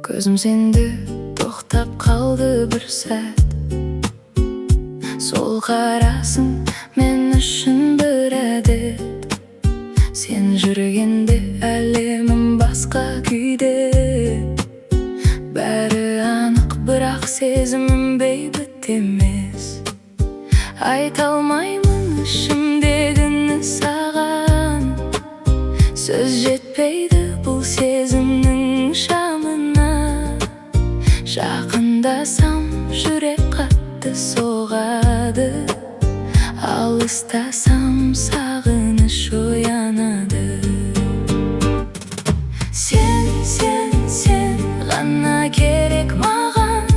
Көзім сенді тоқтап қалды бір сәт. Сол қарасың мен үшін бір әдет. Сен жүргенде әлемім басқа күйде. Бәрі анық, бірақ сезімім бейбіт емес. Айта алмаймын ішімдегіні саған. Сөз жетпейді бұл сезімнің шамына. Жақындасам жүрек қатты соғады, алыстасам сағыныш оянады. Сен ғана керек маған,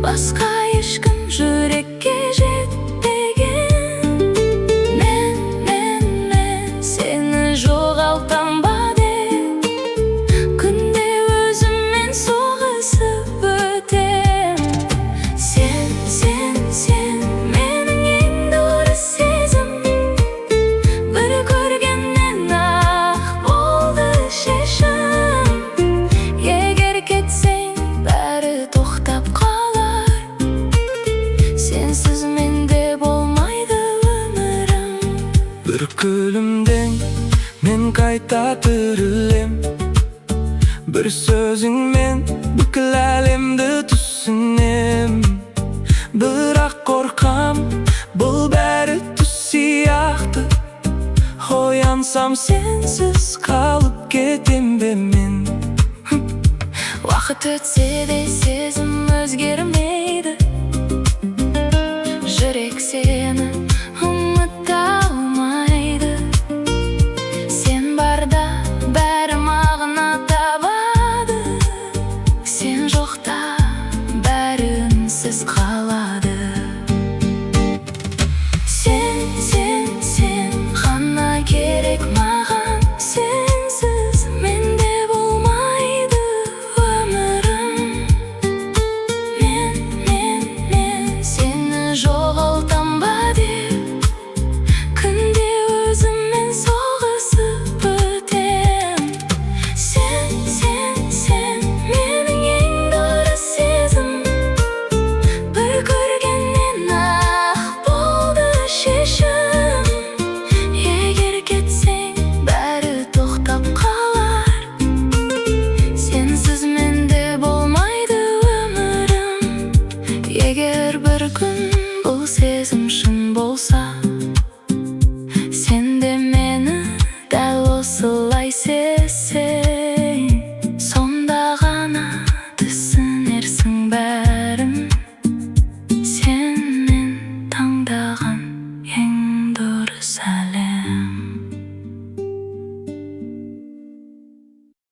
басқа ешкім жүрекке жетпеген. Мен сені жоғалтам ба деп, күнде өзіммен соғысып өтем. Сен менің ең дұрыс сезім, бір көргеннен ақ болды шешім. Егер кетсең бәрі тоқтап қалар, сенсіз менде болмайды өмірім. Бір күлімден мен қайта тірілем, бір сөзіңмен бүкіл әлемді түсінем. Бірақ қорқам, бұл бәрі түс сияқты. Оянсам сенсіз қалып кетем бе мен? Уақыт өтсе де сезім өзгермейді. Жүрек сені ұмыта алмайды. Сен барда бәрі мағына табады. Сен жоқта бәрі үнсіз қалады. Сен ғана керек маған, сенсіз менде болмайды өмірім. Мен сені жоғалтам ба деп, күнде өзіммен соғысып өтем. Сен менің ең дұрыс сезім, бір көргеннен ақ болды шешім. Егер кетсең бәрі тоқтап қалар, сенсіз менде болмайды өмірім. Егер бір күн бұл сезім шын болса, сен де мені дәл осылай сезсең, сонда ғана түсінерсің бәрін. Сен мен таңдаған ең дұрыс